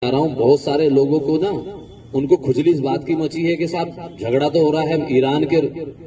रहा हूँ बहुत सारे लोगों को ना उनको खुजली इस बात की मची है कि साहब झगड़ा तो हो रहा है ईरान के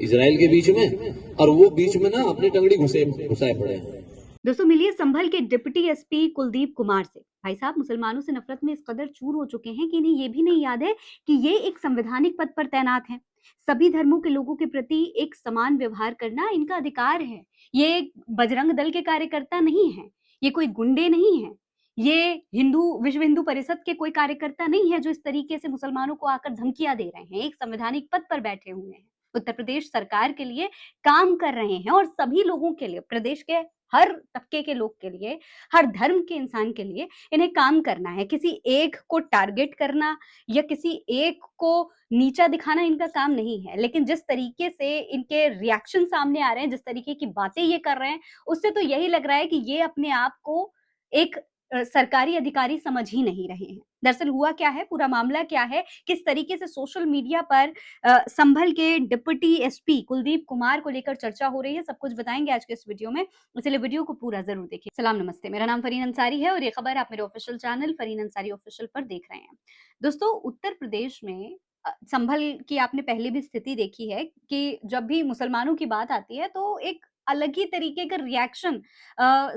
इजराइल के बीच में और वो बीच में ना अपनी टंगड़ी घुसाए पड़े हैं। दोस्तों मिलिए संभल के डिप्टी एसपी कुलदीप कुमार से। भाई साहब मुसलमानों से नफरत में इस कदर चूर हो चुके हैं कि इन्हें ये भी नहीं याद है कि ये एक संवैधानिक पद पर तैनात हैं। सभी धर्मों के लोगों के प्रति एक समान व्यवहार करना इनका अधिकार है। ये एक बजरंग दल के कार्यकर्ता नहीं है, ये कोई गुंडे नहीं है, ये विश्व हिंदू परिषद के कोई कार्यकर्ता नहीं है जो इस तरीके से मुसलमानों को आकर धमकियां दे रहे हैं। एक संवैधानिक पद पर बैठे हुए हैं, उत्तर प्रदेश सरकार के लिए काम कर रहे हैं और सभी लोगों के लिए, प्रदेश के हर तबके के लोग के लिए, हर धर्म के इंसान के लिए इन्हें काम करना है। किसी एक को टारगेट करना या किसी एक को नीचा दिखाना इनका काम नहीं है। लेकिन जिस तरीके से इनके रिएक्शन सामने आ रहे हैं, जिस तरीके की बातें ये कर रहे हैं, उससे तो यही लग रहा है कि ये अपने आप को एक सरकारी अधिकारी समझ ही नहीं रहे हैं। दरअसल हुआ क्या है, पूरा मामला क्या है, किस तरीके से सोशल मीडिया पर संभल के डिप्टी एसपी कुलदीप कुमार को लेकर चर्चा हो रही है, सब कुछ बताएंगे आज के इस वीडियो में। इसलिए वीडियो को पूरा जरूर देखिए। सलाम नमस्ते, मेरा नाम फरीन अंसारी है और ये खबर आप मेरे official channel Fareen Ansari official पर देख रहे हैं। दोस्तों उत्तर प्रदेश में संभल की आपने पहले भी स्थिति देखी है कि जब भी मुसलमानों की बात आती है तो एक अलग ही तरीके का रिएक्शन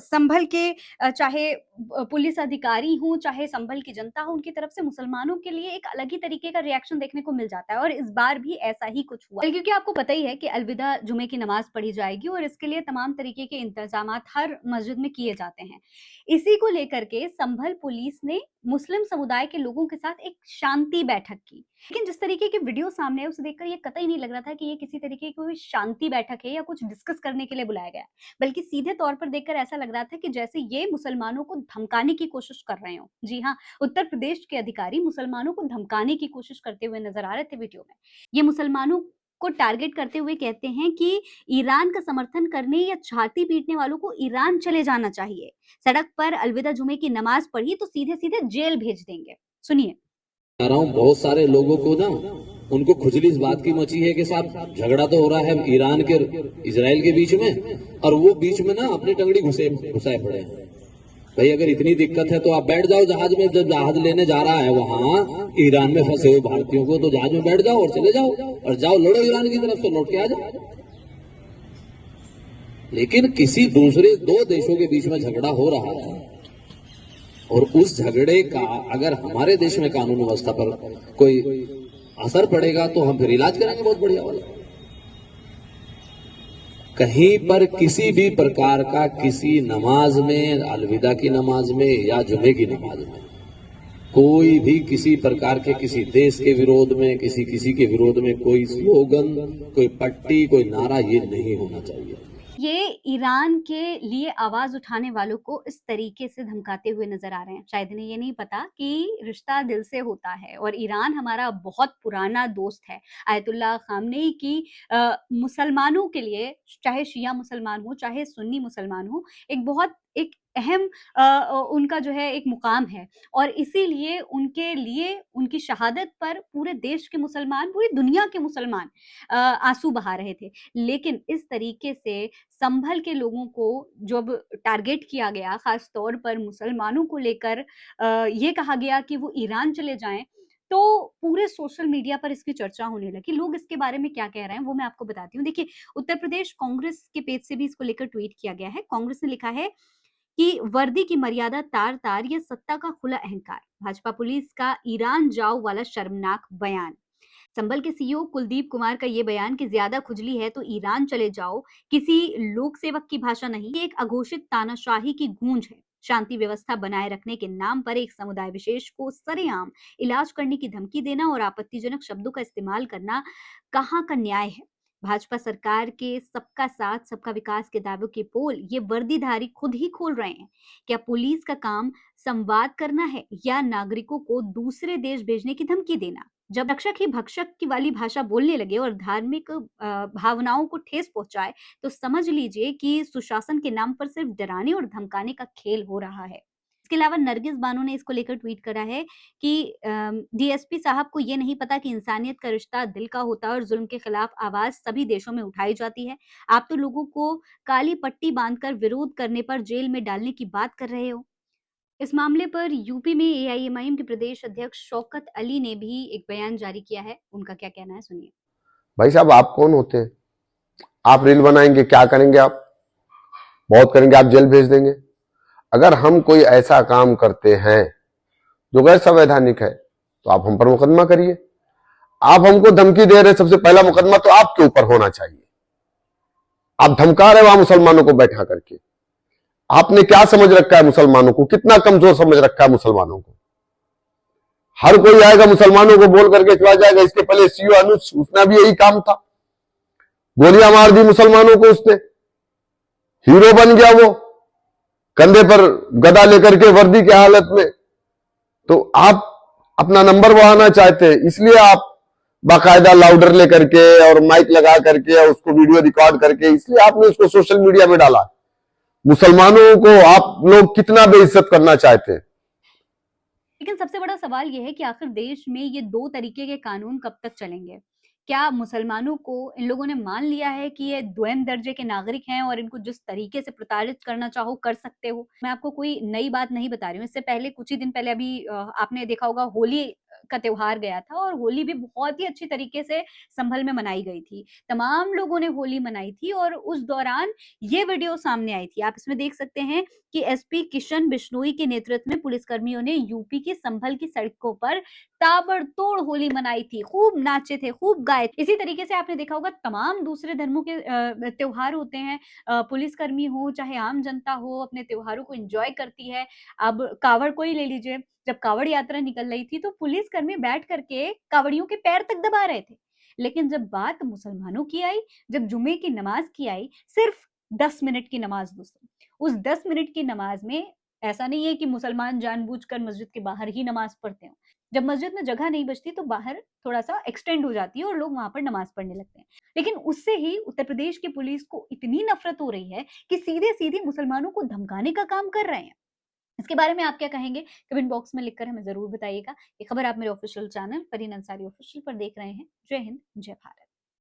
संभल के चाहे पुलिस अधिकारी हो, चाहे संभल की जनता हो, उनकी तरफ से मुसलमानों के लिए एक अलग ही तरीके का रिएक्शन देखने को मिल जाता है और इस बार भी ऐसा ही कुछ हुआ। क्योंकि आपको पता ही है कि अलविदा जुमे की नमाज पढ़ी जाएगी और इसके लिए तमाम तरीके के इंतजामात हर मस्जिद में किए जाते हैं। इसी को लेकर के संभल पुलिस ने मुस्लिम समुदाय के लोगों के साथ एक शांति बैठक की। लेकिन जिस तरीके के वीडियो सामने है उसे देखकर ये कतई नहीं लग रहा था कि ये किसी तरीके की कोई शांति बैठक है या कुछ डिस्कस करने के लिए बुलाया गया है। बल्कि सीधे तौर पर देखकर ऐसा लग रहा था कि जैसे ये मुसलमानों को धमकाने की कोशिश कर रहे हो। जी हाँ, उत्तर प्रदेश के अधिकारी मुसलमानों को धमकाने की कोशिश करते हुए नजर आ रहे थे वीडियो में। ये मुसलमानों को टारगेट करते हुए कहते हैं कि ईरान का समर्थन करने या छाती पीटने वालों को ईरान चले जाना चाहिए। सड़क पर अलविदा जुमे की नमाज पढ़ी तो सीधे सीधे जेल भेज देंगे। सुनिए। रहा हूँ बहुत सारे लोगों को ना उनको खुजली इस बात की मची है कि साहब झगड़ा तो हो रहा है ईरान के इजराइल के बीच में और वो बीच में ना अपनी टंगड़ी घुसाए पड़े हैं। भाई अगर इतनी दिक्कत है तो आप बैठ जाओ जहाज में, जब जहाज लेने जा रहा है वहां ईरान में फंसे हुए भारतीयों को, तो जहाज में बैठ जाओ और चले जाओ और जाओ लड़ो ईरान की तरफ से, लौट के आ जाओ। लेकिन किसी दूसरे दो देशों के बीच में झगड़ा हो रहा है और उस झगड़े का अगर हमारे देश में कानून व्यवस्था पर कोई असर पड़ेगा तो हम फिर इलाज कराएंगे बहुत बढ़िया वाला। कहीं पर किसी भी प्रकार का किसी नमाज में, अलविदा की नमाज में या जुमे की नमाज में कोई भी किसी प्रकार के किसी देश के विरोध में, किसी किसी के विरोध में कोई स्लोगन, कोई पट्टी, कोई नारा ये नहीं होना चाहिए। ये ईरान के लिए आवाज उठाने वालों को इस तरीके से धमकाते हुए नजर आ रहे हैं। शायद इन्हें ये नहीं पता कि रिश्ता दिल से होता है और ईरान हमारा बहुत पुराना दोस्त है। आयतुल्लाह खामनेई की मुसलमानों के लिए, चाहे शिया मुसलमान हो चाहे सुन्नी मुसलमान हो, एक बहुत एक अहम उनका जो है एक मुकाम है और इसीलिए उनके लिए उनकी शहादत पर पूरे देश के मुसलमान, पूरी दुनिया के मुसलमान आंसू बहा रहे थे। लेकिन इस तरीके से संभल के लोगों को जब टारगेट किया गया, खास तौर पर मुसलमानों को लेकर ये कहा गया कि वो ईरान चले जाएं, तो पूरे सोशल मीडिया पर इसकी चर्चा होने लगी। लोग इसके बारे में क्या कह रहे हैं वो मैं आपको बताती हूँ। देखिए, उत्तर प्रदेश कांग्रेस के पेज से भी इसको लेकर ट्वीट किया गया है। कांग्रेस ने लिखा है कि वर्दी की मर्यादा तार तार, ये सत्ता का खुला अहंकार, भाजपा पुलिस का ईरान जाओ वाला शर्मनाक बयान। संभल के सीईओ कुलदीप कुमार का ये बयान कि ज्यादा खुजली है तो ईरान चले जाओ, किसी लोक सेवक की भाषा नहीं, ये एक अघोषित तानाशाही की गूंज है। शांति व्यवस्था बनाए रखने के नाम पर एक समुदाय विशेष को सरेआम इलाज करने की धमकी देना और आपत्तिजनक शब्दों का इस्तेमाल करना कहाँ का न्याय है। भाजपा सरकार के सबका साथ सबका विकास के दावों की पोल ये वर्दीधारी खुद ही खोल रहे हैं। क्या पुलिस का काम संवाद करना है या नागरिकों को दूसरे देश भेजने की धमकी देना? जब रक्षक ही भक्षक की वाली भाषा बोलने लगे और धार्मिक भावनाओं को ठेस पहुंचाए, तो समझ लीजिए कि सुशासन के नाम पर सिर्फ डराने और धमकाने का खेल हो रहा है। इसके अलावा नरगिस बानो ने इसको लेकर ट्वीट करा है कि डीएसपी साहब को ये नहीं पता कि इंसानियत का रिश्ता दिल का होता है और जुल्म के खिलाफ आवाज सभी देशों में उठाई जाती है। आप तो लोगों को काली पट्टी बांधकर विरोध करने पर जेल में डालने की बात कर रहे हो। इस मामले पर यूपी में एआईएमआईएम के प्रदेश अध्यक्ष शौकत अली ने भी एक बयान जारी किया है। उनका क्या कहना है, सुनिए। भाई साहब, आप कौन होते हैं? आप रील बनाएंगे, क्या करेंगे? आप बहुत करेंगे, आप जेल भेज देंगे। अगर हम कोई ऐसा काम करते हैं जो गैर संवैधानिक है तो आप हम पर मुकदमा करिए। आप हमको धमकी दे रहे, सबसे पहला मुकदमा तो आपके ऊपर होना चाहिए। आप धमका रहे वहां मुसलमानों को बैठा करके। आपने क्या समझ रखा है मुसलमानों को? कितना कमजोर समझ रखा है मुसलमानों को? हर कोई आएगा मुसलमानों को बोल करके चला जाएगा। इसके पहले सीओ अनुज, उसका भी यही काम था, गोलियां मार दी मुसलमानों को। उसने हीरो बन गया, वो कंधे पर गदा लेकर के वर्दी की हालत में। तो आप अपना नंबर बढ़ाना चाहते हैं, इसलिए आप बाकायदा लाउडर लेकर के और माइक लगा करके और उसको वीडियो रिकॉर्ड करके, इसलिए आपने उसको सोशल मीडिया में डाला। मुसलमानों को आप लोग कितना बेइज्जत करना चाहते हैं। लेकिन सबसे बड़ा सवाल यह है कि आखिर देश में ये 2 तरीके के कानून कब तक चलेंगे? क्या मुसलमानों को इन लोगों ने मान लिया है कि ये द्वैम दर्जे के नागरिक हैं और इनको जिस तरीके से प्रताड़ित करना चाहो कर सकते हो? मैं आपको कोई नई बात नहीं बता रही हूँ। इससे पहले कुछ ही दिन पहले अभी आपने देखा होगा होली का त्योहार गया था और होली भी बहुत ही अच्छी तरीके से संभल में मनाई गई थी। तमाम लोगों ने होली मनाई थी और उस दौरान ये वीडियो सामने आई थी। आप इसमें देख सकते हैं कि एसपी किशन बिश्नोई के नेतृत्व में पुलिसकर्मियों ने यूपी की संभल की सड़कों पर ताबड़तोड़ होली मनाई थी, खूब नाचे थे, खूब गाए। इसी तरीके से आपने देखा होगा तमाम दूसरे धर्मों के त्योहार होते हैं, पुलिसकर्मी हो चाहे आम जनता हो अपने त्योहारों को एंजॉय करती है। अब कावड़ को ही ले लीजिए, जब कावड़ यात्रा निकल रही थी तो पुलिसकर्मी बैठ करके कावड़ियों के पैर तक दबा रहे थे। लेकिन जब बात मुसलमानों की आई, जब जुमे की नमाज की आई, सिर्फ 10 मिनट की नमाज दूसरी, उस 10 मिनट की नमाज में ऐसा नहीं है कि मुसलमान जानबूझकर मस्जिद के बाहर ही नमाज पढ़ते हो। जब मस्जिद में जगह नहीं बचती तो बाहर थोड़ा-सा एक्सटेंड हो जाती है और लोग वहाँ पर नमाज पढ़ने लगते हैं। लेकिन उससे ही उत्तर प्रदेश की पुलिस को इतनी नफ़रत हो रही है कि सीधे-सीधे मुसलमानों को धमकाने का काम कर रहे हैं। इसके बारे में आप क्या कहेंगे? कमेंट बॉक्स में लिखकर हमें ज़रूर बताइएगा। ये खबर आप मेरे official channel Farheen Ansari official पर देख रहे हैं। जय हिंद, जय भारत।